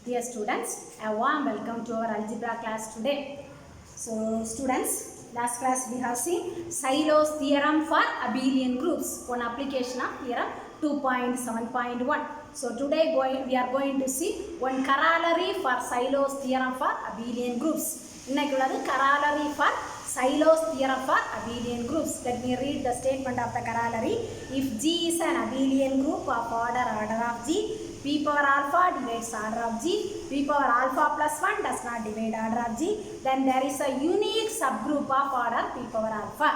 Dear students, a warm welcome to our algebra class today. So students, last class we have seen Sylow's theorem for abelian groups, one application of theorem 2.7.1. So today we are going to see one corollary for Sylow's theorem for abelian groups. இன்னைக்குள்ளது corollary for Sylow's theorem for abelian groups. Let me read the statement of the corollary. If G is an abelian group of order of G, P power alpha divides order of G, P power alpha plus 1 does not divide order of G, then there is a unique subgroup of order P power alpha.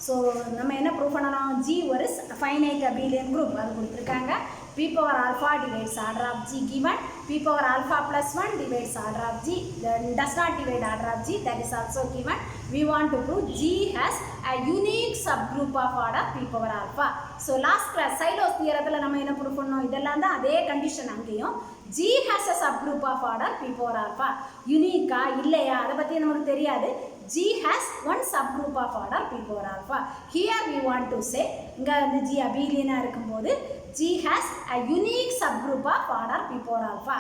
So, நம்ம என்ன prove பண்ணணும்? G ஒரு finite abelian group அது கொடுத்திருக்காங்க. P power alpha divides order of G given, P power alpha plus 1 divides order of G, then does not divide order of G, that is also given. We want to prove G has a unique subgroup of order P power alpha. So last class Sylow's theorem நம்ம என்ன prove பண்ணோம்? இதெல்லாம் தான் அதே condition அங்கேயும் G has a subgroup of order P power alpha. யூனிக்கா இல்லையா அதை பற்றி நமக்கு தெரியாது. G has one subgroup of order P power alpha. Here we want to say இங்கே வந்து G abelian இருக்கும்போது G has a unique subgroup of order P power alpha.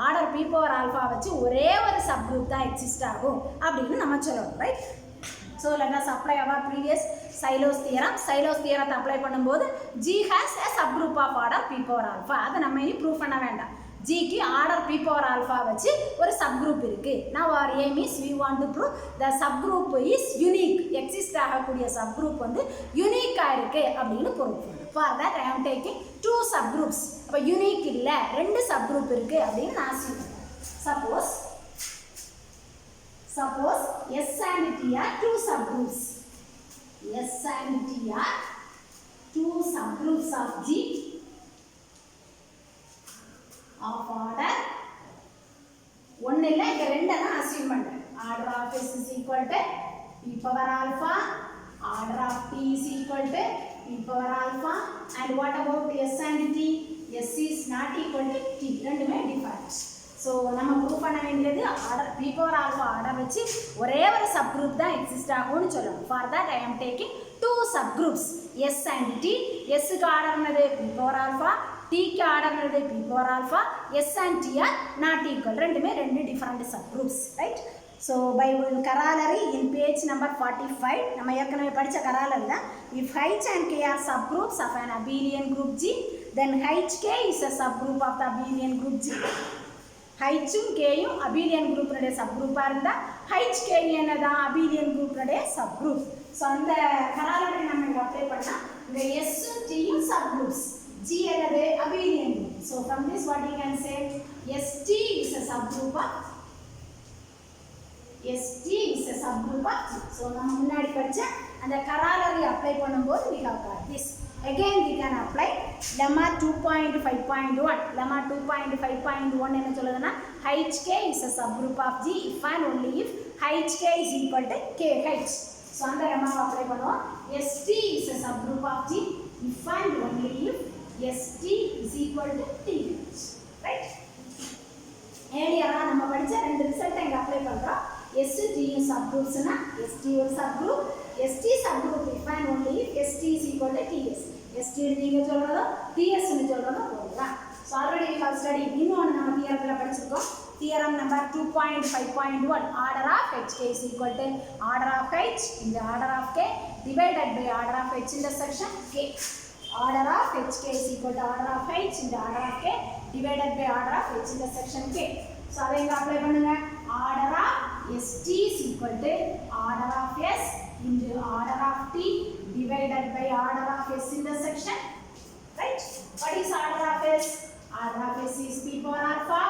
Order P power alpha வச்சு ஒரே ஒரு subgroup தான் exist ஆகும் அப்படின்னு நம்ம சொல்லணும், right? So let us apply our previous Sylow's theorem. Sylow's theorem apply பண்ணும்போது G has a subgroup of order P power alpha. அதை நம்ம இனி proof பண்ண வேண்டாம். G க்கு order P power alpha வச்சு ஒரு subgroup இருக்கு. Now our aim is we want to prove the subgroup is unique. Exist ஆகக்கூடிய subgroup வந்து unique இருக்கு அப்படின்னு prove பண்ணணும். For that I am taking two subgroups. அப்ப unique இல்ல ரெண்டு subgroup இருக்கு அப்படின்னு நான் சொல்றேன். Suppose S and T are two subgroups. S and T are two subgroups of G of order one இல்ல இங்க ரெண்டு நான் அஸ்யூம் பண்றேன். Order of S is equal to P power alpha, order of T is equal to P power alpha, and what about S and T? S is not equal to T. ரெண்டுமே different. So நம்ம prove பண்ண வேண்டியது order P power alpha order வச்சு ஒரே ஒரு subgroup தான் exist ஆகும்னு சொல்லணும். For that I am taking two subgroups S and T. எஸ்ஸுக்கு ஆர்டர்னது P power alpha, டீக்கு ஆர்டர்னது P power alpha, S and T are not equal. ரெண்டுமே ரெண்டு different subgroups, right? So by corollary in page number 45 நம்ம ஏற்கனவே படித்த corollary தான். If H and K are subgroups of an abelian group G, then HK is a subgroup of the abelian group G. Hம் Kயும் abelian group உடைய சப்குரூப்பாக இருந்தால் HK என்னதான் abelian group உடைய subgroup. So அந்த corollary நம்ம இங்கே அப்ளை பண்ணால் இந்த Sம் Tயும் சப்குரூப்ஸ், G என்னது abelian group. So from this what you can say, ST is a subgroup of ST is a subgroup of G. So நம்ம முன்னாடி படிச்ச அந்த corollary அப்ளை பண்ணும்போது we have got this. Again we can apply lemma 2.5.1. lemma 2.5.1 என்ன சொல்லுதுன்னா HK is a subgroup of G if and only if HK is equal to KH. So அந்த lemma apply பண்ணுவோம். ST is a subgroup of G if and only if ST is equal to TH, right? earlier நம்ம படிச்ச ரெண்டு result இங்க apply பண்றோம். S T subgroupsனா ST ஒரு subgroup, ST subgroup if and only if ST is equal to TS. ST நீங்க சொல்றதோ TS னு சொல்றதோ போடலாம். So already we have studied இன்னொன்னு நம்ம தியரத்துல படிச்சிருக்கோம். Theorem number 2.5.1. Order of HK is equal to order of H in the order of K divided by order of H intersection K. Order of HK is equal to order of H in the order of K divided by order of H intersection K. So அதை இங்க apply பண்ணுங்க. Order of ST is equal to order of S into order of T divided by order of S intersection, right? What is order of S? Order of S is P power alpha,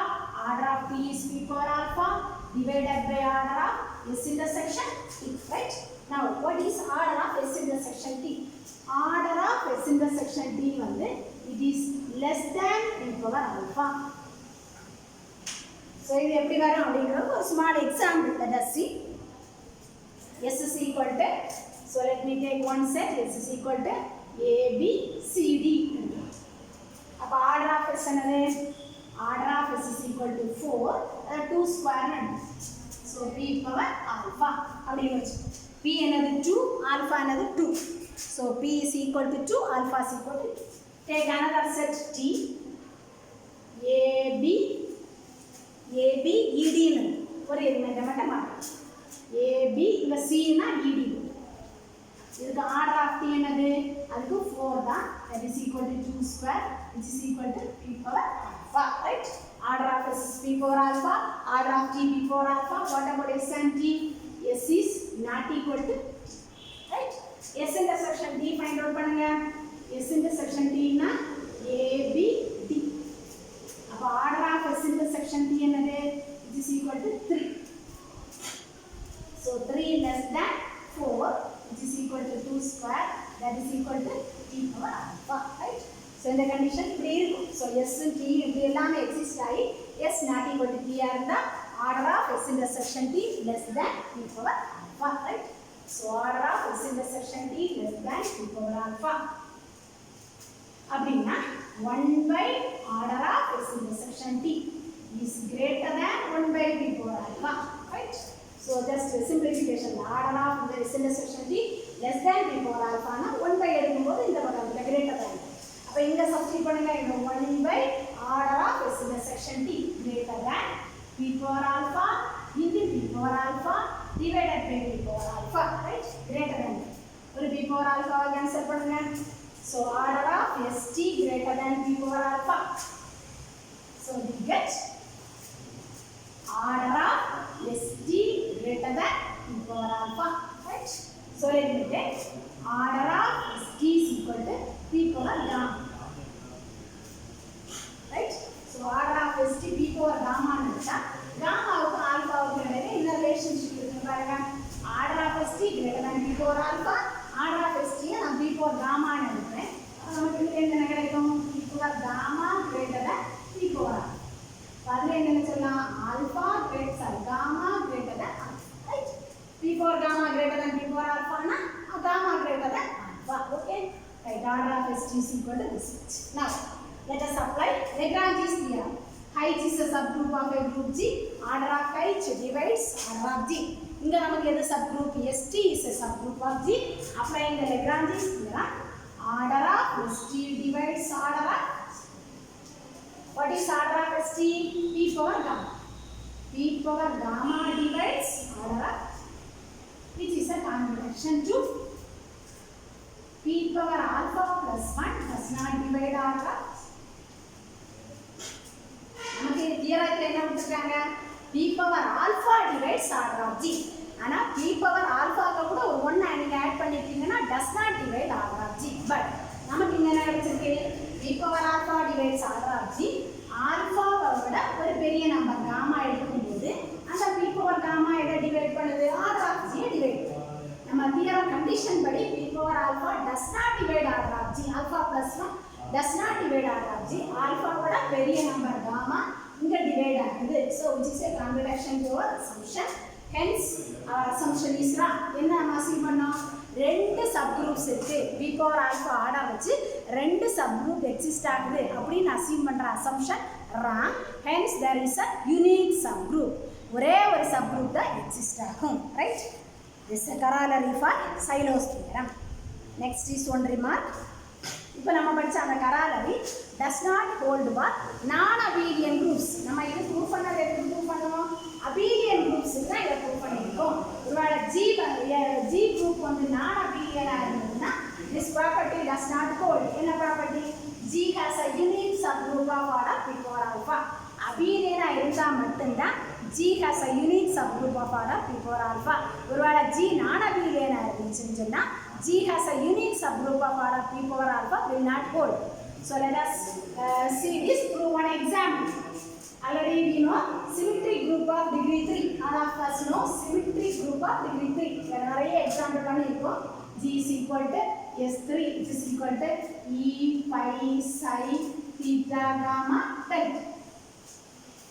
order of T is P power alpha divided by order of S intersection T, right? Now what is order of S intersection T? Order of S intersection T வந்து it is less than P power alpha. So இது எப்படி வரும் அப்படிங்கிறது ஒரு small example. Let us see. S is equal to, so let me take one set. S is equal to A, B, C, D. அப்போ order of S என்னது? Order of S is equal to 4, 2 square. So P power alpha அப்படின்னு வச்சு P என்னது 2, alpha என்னது 2. So P is equal to 2, alpha is equal to 2. Take another set T, A, B, ஏபிஇடின்னு ஒரு எலிமெண்ட்டை மட்டும் பார்க்கலாம். AB இந்த சின்னா இடி. இதுக்கு ஆர்டர் ஆஃப் டி என்னது? அதுக்கு 4 தான். that is equal to 2 square which is equal to p power alpha, right? Order of s is p power alpha, order of t p power alpha. What about s and t? S is not equal to, right? S intersection t find out பண்ணுங்க. S intersection t னா ab d. அப்ப order of s intersection t என்னது? It is equal to 3. So 3 less than 4 which is equal to 2 square, that is equal to p power alpha, right? So in the condition இப்படி இருக்கும். So s and t இப்படி எல்லாமே exist ஆகி s not equal to t இருந்தா order of s intersection t less than p power alpha, right? So order of s intersection t less than p power alpha அப்படின்னா 1 by order of s intersection t is greater than 1 by p power alpha, right? So just simplification. Order of the s intersection t less than p power alpha na 1 by எடுக்கும்போது இந்த பக்கத்துல greater than. அப்ப இங்க substitute பண்ணுங்க. இங்க 1 by order of s intersection t greater than p power alpha into p power alpha divided by p power alpha, right? Greater than. ஒரு p power alpha cancel பண்ணுங்க. So order of st greater than p power alpha. So we get order of st greater than p power alpha, right? So let me get order of st is equal to p power gamma, right? So order of st p power gamma னா gamma வுக்கு alpha வுக்கு இடையில என்ன relationship இருக்குன்னு பாருங்க. order of st greater than p power alpha, order of st நான் p power gamma ன்னு எடுக்கிறேன். நமக்கு என்ன கிடைக்கும்? p power gamma greater than p power alpha. அதுல என்ன சொல்லலாம்? alpha greater than gamma greater than alpha, right? p power gamma greater than p power alpha na gamma greater than alpha, okay? Right, order of st is equal to this much. Now let us apply Lagrange's theorem. H is a subgroup of a group G. Order of H divides order of G. இங்க நமக்கு எது subgroup? st is a subgroup of G. Applying the Lagrange's theorem, order of st divides order of. What is order of st? p power gamma. p power gamma divides order of, which is a conjugation to p power alpha plus 1 does not divide order of. நமக்கு தியரத்துல என்ன கொடுத்திருக்காங்க? p power alpha divides order of g. ஆனா p power alpha க்கு கூட ஒரு 1 நீங்க add பண்ணிட்டீங்கன்னா does not divide order of g. But நமக்கு இங்க என்ன கிடைச்சிருக்கு? p power alpha divides order of g. ஆல்பாவை விட ஒரு பெரிய நம்பர் காமா எடுக்கும்போது அந்த p power gamma எதை டிவைட் பண்ணுது? order of g டிவைட் பண்ணுது. நம்ம தியரம் கண்டிஷன் படி p power alpha does not divide order of g. alpha plus 1 does not divide order of g. Alpha விட பெரிய நம்பர் காமா இங்க டிவைட் ஆகுது. So which is a contradiction to our assumption. Hence our assumption is wrong. என்ன நம்ம achieve பண்ணோம்? ரெண்டு sub groups இருக்கு. p power alpha order வச்சு ரெண்டு சப் குரூப் எக்ஸிஸ்ட் ஆகுது அப்படின்னு அசீவ் பண்ற assumption wrong. Hence there is a unique subgroup. ஒரே ஒரு சப் குரூப் தான் எக்ஸிஸ்ட் ஆகும், right? This is a corollary for Sailo's theorem. Next is one remark. இப்போ நம்ம படிச்ச அந்த corollary does not hold for non-abelian groups. நம்ம இது ப்ரூவ் பண்ணது எப்படி ப்ரூவ் பண்ணுவோம்? abelian groups தான் இத ப்ரூவ் பண்ணிருக்கோம். ஒருவேளை G group வந்து non-abelian-ஆ இருந்ததுன்னா this property does not hold. என்ன property? G has a unique subgroup of order p power alpha. abelian-ஆ இருந்தா மட்டும்தான் G has a unique subgroup of order p power alpha. ஒருவேளை G non-abelian-ஆ இருந்துச்சுன்னு சொன்னா G has a unique subgroup of order p power alpha will not hold. So let us see this through one example. Already we know symmetric group of degree 3. All of us know symmetric group of degree 3. நிறைய example பண்ணிருக்கோம். G is equal to S3 which is equal to E pi psi theta gamma delta.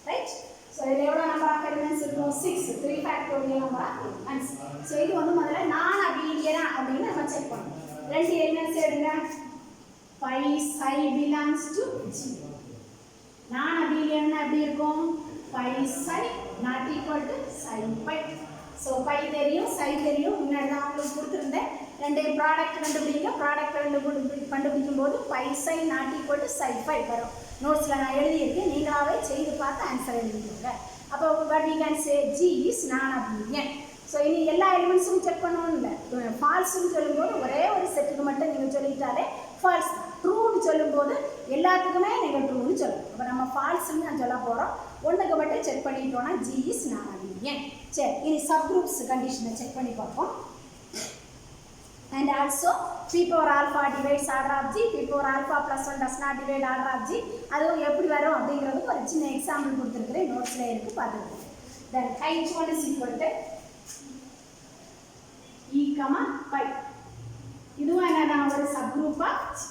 Right? So இதில் எவ்வளோ number of elements இருக்கும்? 6. 3 factorial number of elements. So இது வந்து முதல்ல நான் அபீலியனா அப்படின்னு நம்ம செக் பண்ணணும். ரெண்டு எலிமெண்ட்ஸ் எடுங்க. pi psi belongs to G. நான் அபீலியன்னா எப்படி இருக்கும்? pi psi not equal to psi pi. So pi தெரியும், psi தெரியும். முன்னாடி தான் உங்களுக்கு கொடுத்துருந்தேன். ரெண்டு ப்ராடக்ட் கண்டுபிடிங்க. ப்ராடக்ட் கண்டுபிடிக்கும் போது pi psi not equal to psi pi வரும். நோட்ஸில் நான் எழுதியிருக்கேன். நீங்களாவே செய்து பார்த்து ஆன்சர் எழுதிக்கோங்க. அப்போ what we can say G is non-abelian. So இனி எல்லா எலிமெண்ட்ஸும் செக் பண்ணணும் இல்லை. ஃபால்ஸ்ன்னு சொல்லும்போது ஒரே ஒரு செட்டுக்கு மட்டும் நீங்கள் சொல்லிட்டாலே ஃபால்ஸ். ட்ரூன்னு சொல்லும்போது எல்லாத்துக்குமே நீங்கள் ட்ரூன்னு சொல்லணும். அப்போ நம்ம ஃபால்ஸ்ன்னு நான் சொல்ல போகிறோம். ஒன்றுக்கு மட்டும் செக் பண்ணிட்டோன்னா G is non-abelian. சரி, இனி சப் குரூப்ஸ் கண்டிஷனை செக் பண்ணி பார்ப்போம். And also p power alpha divides order of G, p power alpha plus 1 does not divide order of G. அதுவும் எப்படி வரும் அப்படிங்கிறதுக்கு ஒரு சின்ன எக்ஸாம்பிள் கொடுத்துருக்குறேன், நோட்ஸில் இருக்குது, பார்த்துருக்கேன். Then H1 is equal to E, pi. இதுவும் என்னன்னா ஒரு சப் குரூப் ஆஃப்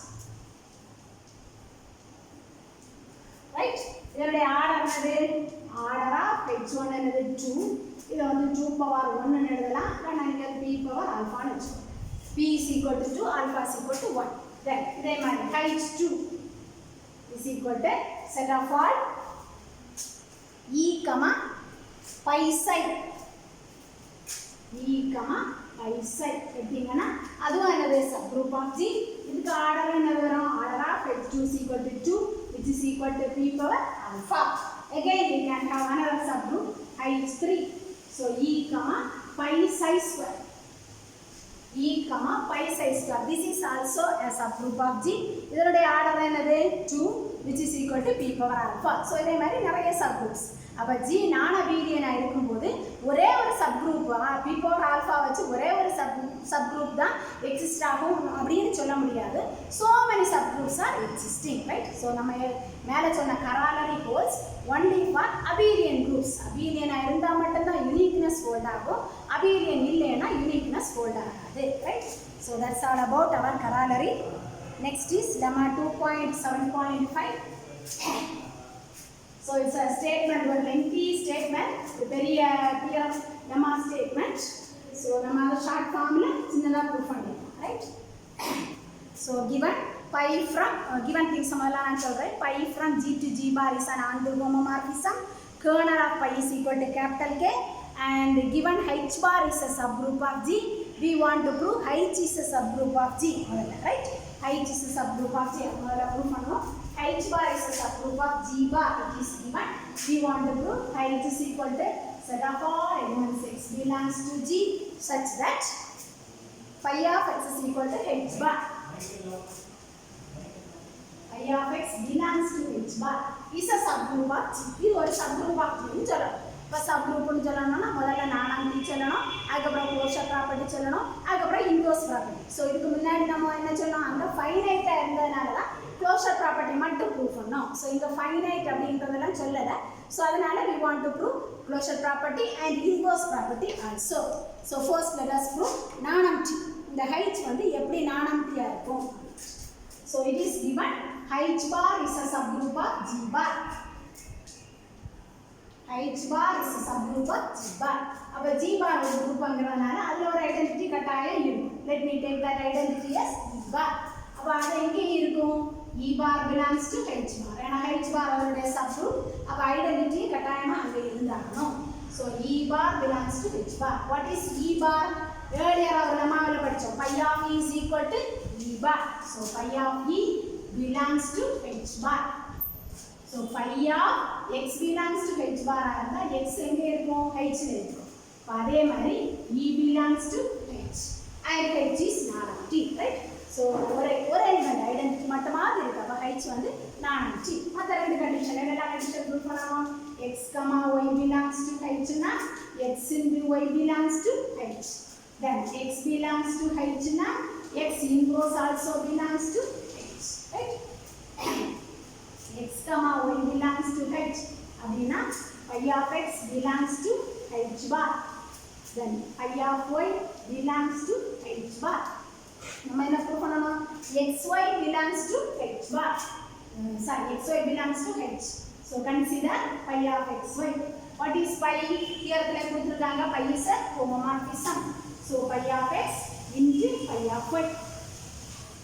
ரைட். இதனுடைய ஆர்டர் என்னது? ஆர்டர் ஆஃப் H1 என்னது 2. இதை வந்து 2 பவர் 1 எழுதலாம். இல்லைன்னா நீங்கள் p பவர் ஆல்ஃபான்னு வச்சுக்கோங்க. P is equal to 2, alpha is equal to 1. Then இதே மாதிரி H2 is equal to set of all E, pi psi. E, pi psi எடுத்தீங்கன்னா அதுவும் என்னது சப் குரூப் ஆஃப் G. இதுக்கு ஆர்டர் என்ன வரும்? Order of H2 is equal to 2 which is equal to p power alpha. Again we can have another subgroup H3. So E, pi psi square. E, pi psi square. This is also a subgroup of G. இதனுடைய order என்னது? 2 which is equal to p power alpha. So இதே மாதிரி நிறைய subgroups. அப்போ G non-abelian இருக்கும்போது ஒரே ஒரு subgroup p power alpha வச்சு ஒரே ஒரு சப்குரூப் தான் எக்ஸிஸ்ட் ஆகும் அப்படின்னு சொல்ல முடியாது. So many subgroups are existing, right? So நம்ம மேலே சொன்ன corollary holds only for abelian groups. abelian இருந்தால் மட்டும்தான் யூனிக்னஸ் ஹோல்ட் ஆகும். abelian இல்லைன்னா யூனிக்னஸ் ஹோல்ட் ஆகாது, right? So that's all about our corollary. Next is lemma 2.7.5. So it's a statement, a lengthy statement, a very clear lemma statement. So நம்ம short formula சின்னதா proof பண்ணிடலாம், right? So given pi from given things முதல்ல நான் சொல்றேன். pi from G to G bar is an onto homomorphism. Kernel of pi is equal to capital K, and given H bar is a subgroup of G, we want to prove H is a subgroup of G, right? H is a subgroup of G. முதல்ல proof பண்ணுவோம். H bar is a subgroup of G bar. It is given. We want to prove H is equal to set of all elements X belongs to G such that phi of X is equal to H bar. Phi of X belongs to H bar is a subgroup of G. இது ஒரு subgroup of G ன்னு சொல்லலாம். இப்போ சப்குரூப்னு சொல்லணும்னா முதல்ல நானாம்தி சொல்லணும், அதுக்கப்புறம் closure property சொல்லணும், அதுக்கப்புறம் இன்வர்ஸ் ப்ராப்பர்ட்டி. ஸோ இதுக்கு முன்னாடி நம்ம என்ன சொல்லணும்? அங்கே ஃபைனைட்டாக இருந்ததுனால தான் க்ளோஷர் ப்ராப்பர்ட்டி மட்டும் ப்ரூவ் பண்ணோம். ஸோ இங்கே ஃபைனைட் அப்படின்றதெல்லாம் சொல்லலை. ஸோ அதனால we want to prove closure property and inverse property also. So first let us prove non-empty. இந்த H வந்து எப்படி non-empty-ஆ இருக்கும்? So it is given H bar is a subgroup of G bar. H bar is a subgroup of G bar. அப்போ G bar ஒரு குரூப்ங்கிறதுனால அதில் ஒரு identity கட்டாயம் இருக்கும். Let me take that identity as E bar. அப்போ அது எங்கே இருக்கும்? E bar belongs to H bar. ஏன்னா H bar அவருடைய subgroup. அப்போ ஐடென்டிட்டி கட்டாயமாக அங்கே இருந்தாகணும். So E bar belongs to H bar. What is E bar? Earlier அவர் நம்மாவில் படித்தோம். Phi of E is equal to E bar. So phi of E belongs to H bar. So phi of X belongs to H bar இருந்தால் X எங்கே இருக்கும்? H இருக்கும். அதே மாதிரி E belongs to H and H is non-empty, right? So ஒரு element identity மட்டுமாவது இருக்கு. அப்போ H வந்து non-empty. மற்ற ரெண்டு கண்டிஷன் என்னென்ன கண்டிஷன் ப்ரூவ் பண்ணலாம்? X, Y belongs to H னா X into Y belongs to H. Then X belongs to H னா X inverse also belongs to H, right? X, Y belongs to H அப்படின்னா phi of X belongs to H bar. Then phi of Y belongs to H bar. நம்ம என்ன prove பண்ணணும்? XY belongs to H bar. Sorry, XY belongs to H. So consider phi of XY. What is phi? Here they கொடுத்திருக்காங்க phi is a homomorphism. So phi of X into phi of Y.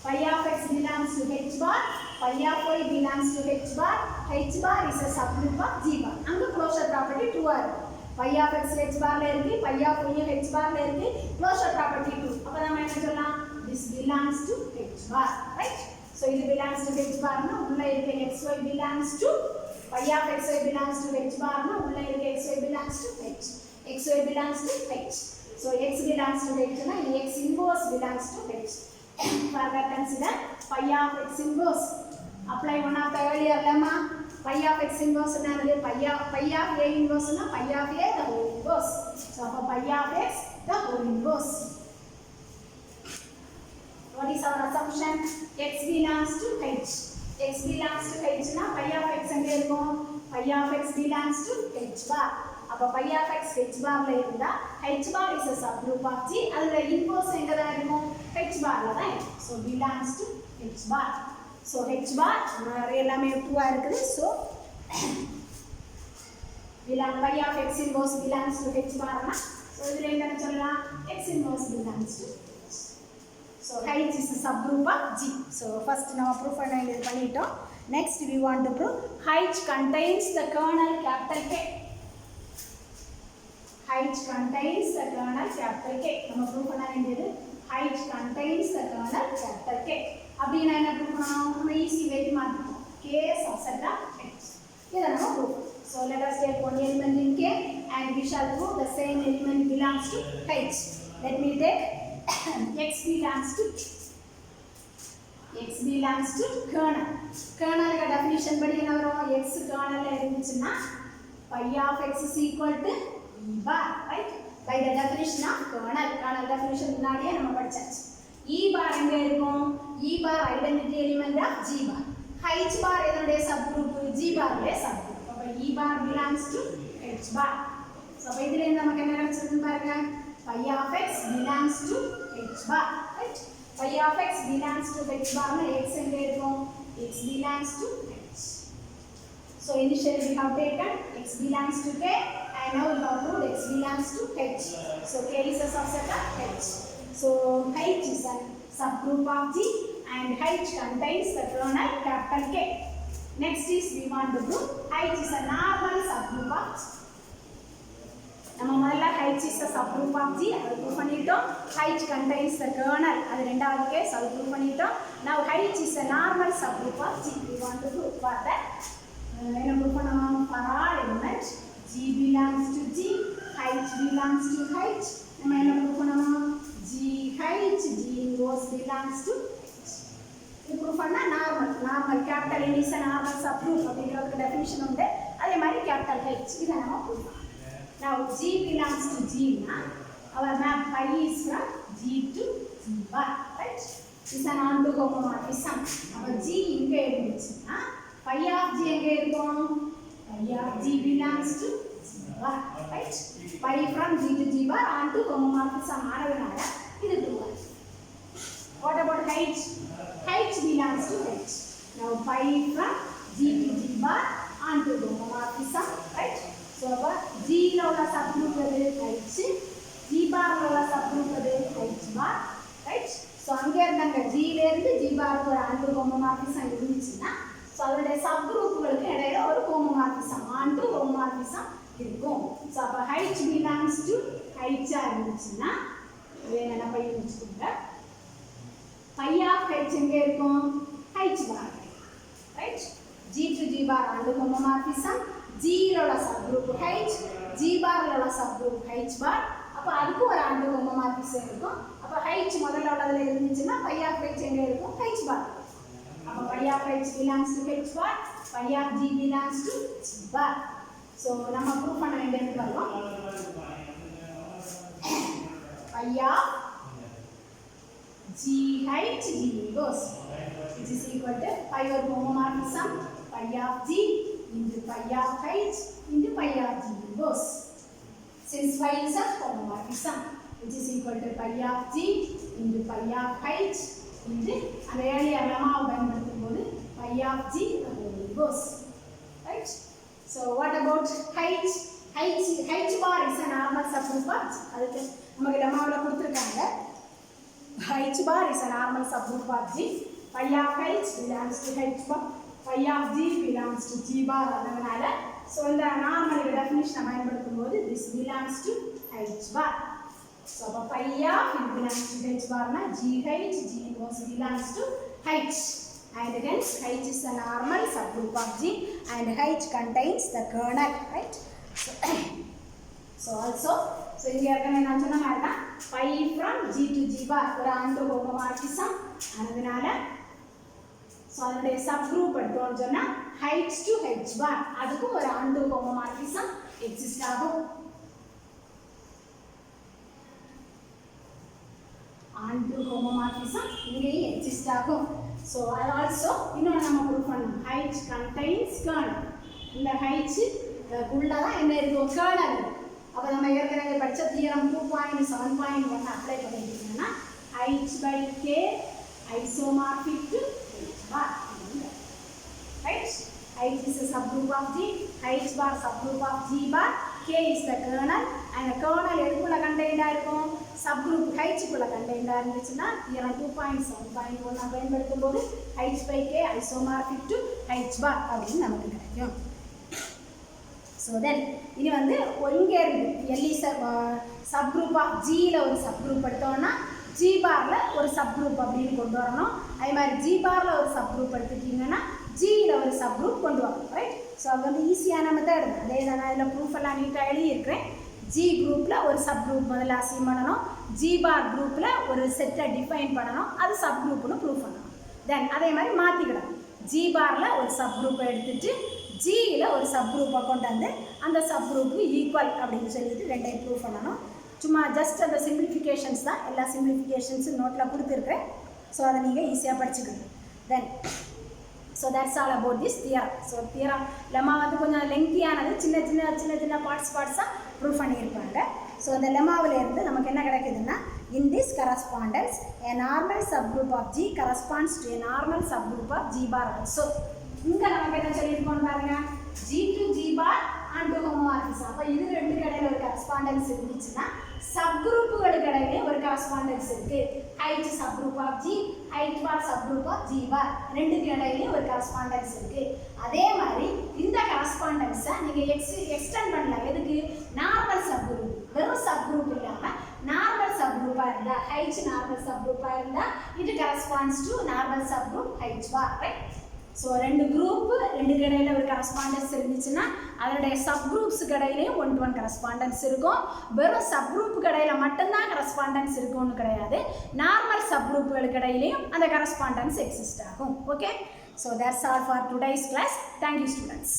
Phi of X belongs to H bar. Phi of Y belongs to H bar. H bar is a subgroup of G bar. அங்க closure property true ஆ இருக்கு. Phi of X H bar ல இருக்கு, phi of Y H bar ல இருக்கு, closure property true. அப்ப நாம என்ன சொல்லலாம்? This belongs to H bar, right? So இது belongs to H bar னா உள்ள இருக்க XY belongs to Phi of xy belongs to h bar na ulla irukka xy belongs to h. Xy belongs to h. So x belongs to h na x inverse belongs to h. Further consider phi of x inverse. Apply one of the earlier lemma. Phi of x inverse na phi of a inverse na phi of a the whole inverse. So phi of x the whole inverse. What is our assumption? X belongs to h. X belongs to h na phi of x எங்க இருக்கும்? Phi of x belongs to h bar. அப்ப phi of x h bar ல இருந்தா h bar is a subgroup of G. அதுல inverse எங்க தான் இருக்கும்? h bar ல தான் இருக்கும். So belongs to h bar. So h bar எல்லாமே ட்ரூவா இருக்குது. So phi of x inverse belongs to h bar na. So இதுல என்ன சொல்லலாம்? x inverse belongs to h. So h is a subgroup of G. So first now proof பண்ணிட்டோம். Next we want to prove h contains the kernel capital K. H contains the kernel capital K. நம்ம proof பண்ண வேண்டியது h contains the kernel capital K. அப்படினா என்ன proof பண்ணணும்? நம்ம easy வேதி மாத்திப்போம். K subset of h. இத நம்ம proof. So let us take one element in K and we shall prove the same element belongs to h. Let me take x belongs to kernel. Kernel का definition படி என்ன வரும்? x kernel ல இருந்துச்சுன்னா phi of x is equal to e bar, right? By the definition of kernel. Kernel definition முன்னாடியே நம்ம படிச்சாச்சு. e bar எங்க இருக்கும்? e bar identity element of g bar. h bar இதனுடைய subgroup g bar உடைய subgroup. அப்ப e bar belongs to h bar. So அப்ப இதுல இருந்து நமக்கு என்ன கிடைச்சதுன்னு பாருங்க. Phi of x belongs to h bar, right? Phi of x belongs to h bar na x எங்க இருக்கும்? x belongs to h. So initially we have taken x belongs to k and now we have proved x belongs to h. So k is a subset of h. So h is a subgroup of G and h contains the kernel capital K. Next is we want to prove h is a normal subgroup of G. நம்ம முதல்ல h is a subgroup of G அது prove பண்ணிட்டோம். h contains the kernel அது இரண்டாவது case அது prove பண்ணிட்டோம். Now h is a normal subgroup of G. We want to prove for that. என்ன prove பண்ணணும்? For all elements G belongs to G, h belongs to h. நம்ம என்ன prove பண்ணணும்? G inverse belongs to h. இது prove பண்ணா normal capital N is a normal subgroup அப்படிங்கிறதுக்கு definition உண்டு. அதே மாதிரி கேபிட்டல் h இத நம்ம ப்ரூவ் பண்ணலாம். Now G belongs to G na our map phi is from G to G bar, right? This is an onto homomorphism. Our G inge irundhuchuna phi of G enge irukum? Phi of G belongs to G bar, right? Phi from G to G bar onto homomorphism aanadanaala idu true. What about h? H belongs to h. Now phi from G to G bar onto homomorphism, right? So G ல உள்ள subgroup எது? h. G bar ல உள்ள subgroup எது? h bar, right? So அங்க இருந்தாங்க G ல இருந்து G bar க்கு ஒரு onto homomorphism இருந்துச்சுன்னா so அதோட சப்குரூப்புகளுக்கு இடையில ஒரு homomorphism onto homomorphism இருக்கும். So அப்ப h belongs to h ஆ இருந்துச்சுன்னா இதை என்ன பண்ணி வச்சுக்கோங்க. phi of h எங்க இருக்கும்? h bar, right? G to G bar onto homomorphism. G ல உள்ள subgroup H, G bar ல உள்ள subgroup H bar. அப்ப அதுக்கு ஒரு onto homomorphism இருக்கும். அப்ப H முதல்ல உள்ளதுல இருந்துச்சுன்னா phi of H எங்க இருக்கும்? H bar. அப்ப phi of H belongs to H bar, phi of G belongs to G bar. So நம்ம ப்ரூவ் பண்ண வேண்டியது வரும். phi of G H G inverse which is equal to phi or homomorphism phi of G into phi of h into phi of G inverse. Since phi is a homomorphism which is equal to pi of g into pi of h into அந்த ஏழிய லெமாவை பயன்படுத்தும் போது pi of g the whole inverse, right? So what about h? H bar is a normal subgroup of g. அதுக்கு நமக்கு லெமாவுல கொடுத்திருக்காங்க h bar is a normal subgroup of g. Pi of h belongs to h bar, pi of g belongs to g bar. அதனால so இந்த normal டெஃபினிஷனை பயன்படுத்தும் போது this belongs to h bar. So pi of it belongs to h bar na gh g inverse belongs to h and hence H is a normal subgroup of G and H contains the kernel, right? So also, so இங்க ஏற்கனவே நான் சொன்ன மாதிரி தான் phi from G to G bar ஒரு ஆண்டு homomorphism அதனால so அதனுடைய சப்குரூப் எடுத்தோம்னு சொன்னால் H to H bar அதுக்கும் ஒரு ஆண்டு ஹோமோமார்பிசம் எக்ஸிஸ்ட் ஆகும். ஆண்டு ஹோமோமார்பிசம் இங்கேயும் எக்ஸிஸ்ட் ஆகும். ஸோ அது ஆல்சோ இன்னொன்று நம்ம ப்ரூவ் பண்ணணும். H contains kernel. இந்த H உள்ளதான் என்ன இருக்கும் kernel. அப்போ நம்ம ஏற்கனவே படித்த தியரம் 2.7.1 அப்ளை பண்ணிட்டீங்கன்னா H by K isomorphic to H bar. Right? H is a subgroup of G, H bar subgroup of G bar, K is the kernel and the kernel எதுக்குள்ள கண்டெய்ன்டா இருக்கும் subgroup H குள்ள கண்டெய்ன்டா இருந்துச்சுன்னா theorem 2.7.1 பயன்படுத்தும் போது H by K isomorphic to H bar அப்படின்னு நமக்கு கிடைக்கும். So then இனி வந்து இங்கே இருக்கு எல்இ சப்குரூப் ஆஃப் ஜியில் ஒரு சப்குரூப் எடுத்தோம்னா ஜி பாரில் ஒரு சப்குரூப் அப்படின்னு கொண்டு வரணும். அதே மாதிரி ஜி பாரில் ஒரு சப்குரூப் எடுத்துக்கிட்டிங்கன்னா ஜியில் ஒரு சப்குரூப் கொண்டு வரணும். ரைட்? ஸோ அது வந்து ஈஸியான மெத்தட். அதே தான் நான் இதில் ப்ரூஃப் எல்லாம் நீட்டாக எழுதியிருக்கிறேன். ஜி குரூப்பில் ஒரு சப்குரூப் முதல்ல அசைன் பண்ணணும். ஜி பார் குரூப்பில் ஒரு செட்டை டிஃபைன் பண்ணணும். அது சப்குரூப்னு ப்ரூஃப் பண்ணணும். தென் அதே மாதிரி மாற்றிக்கிடணும். ஜி பாரில் ஒரு சப்குரூப்பை எடுத்துகிட்டு ஜியில் ஒரு சப்குரூப்பை கொண்டு வந்து அந்த சப்குரூப்புக்கு ஈக்குவல் அப்படின்னு சொல்லிட்டு ரெண்டையும் ப்ரூவ் பண்ணணும். சும்மா ஜஸ்ட் அந்த சிம்பிளிஃபிகேஷன்ஸ் தான். எல்லா சிம்பிளிஃபிகேஷன்ஸும் நோட்டில் கொடுத்துருக்கேன். ஸோ அதை நீங்கள் ஈஸியாக படிச்சுக்கணும். Then so that's all about this theorem. So theorem lemma வந்து கொஞ்சம் லெங்க்தியானது. சின்ன பார்ட்ஸாக ப்ரூவ் பண்ணியிருப்பாங்க. ஸோ அந்த லெமாவில் இருந்து நமக்கு என்ன கிடைக்குதுன்னா in this correspondence a normal subgroup of G corresponds to a normal subgroup of G bar also. இங்கே நமக்கு என்ன சொல்லியிருக்கோம் பாருங்க, G to G bar and homomorphism. அப்போ இது ரெண்டு கடையில் ஒரு கரஸ்பாண்டன்ஸ் இருந்துச்சுன்னா சப்குரூப்புகளுக்கு இடையிலே ஒரு கரஸ்பாண்டன்ஸ் இருக்கு. H subgroup of G, H bar subgroup of G bar ரெண்டுக்கு இடையிலே ஒரு கரஸ்பாண்டன்ஸ் இருக்கு. அதே மாதிரி இந்த கரஸ்பாண்டன்ஸை நீங்கள் எக்ஸ்டெண்ட் பண்ணலாம். எதுக்கு? Normal subgroup. வெறும் சப்குரூப் இல்லாமல் நார்மல் சப்குரூப்பாக இருந்தால் H நார்மல் சப்குரூப்பாக இருந்தால் இது corresponds to normal subgroup H bar, right? So ரெண்டு இடையில ஒரு கரஸ்பாண்டன்ஸ் இருந்துச்சுன்னா அதனுடைய சப்குரூப்ஸுக்கு இடையிலையும் 1-to-1 கரஸ்பாண்டன்ஸ் இருக்கும். வெறும் சப்குரூப்புக்கு இடையில மட்டும்தான் கரஸ்பாண்டன்ஸ் இருக்கும்னு கிடையாது. நார்மல் சப்குரூப்புகளுக்கு இடையிலையும் அந்த கரஸ்பாண்டன்ஸ் எக்ஸிஸ்ட் ஆகும். Okay, so that's all for today's class. Thank you students.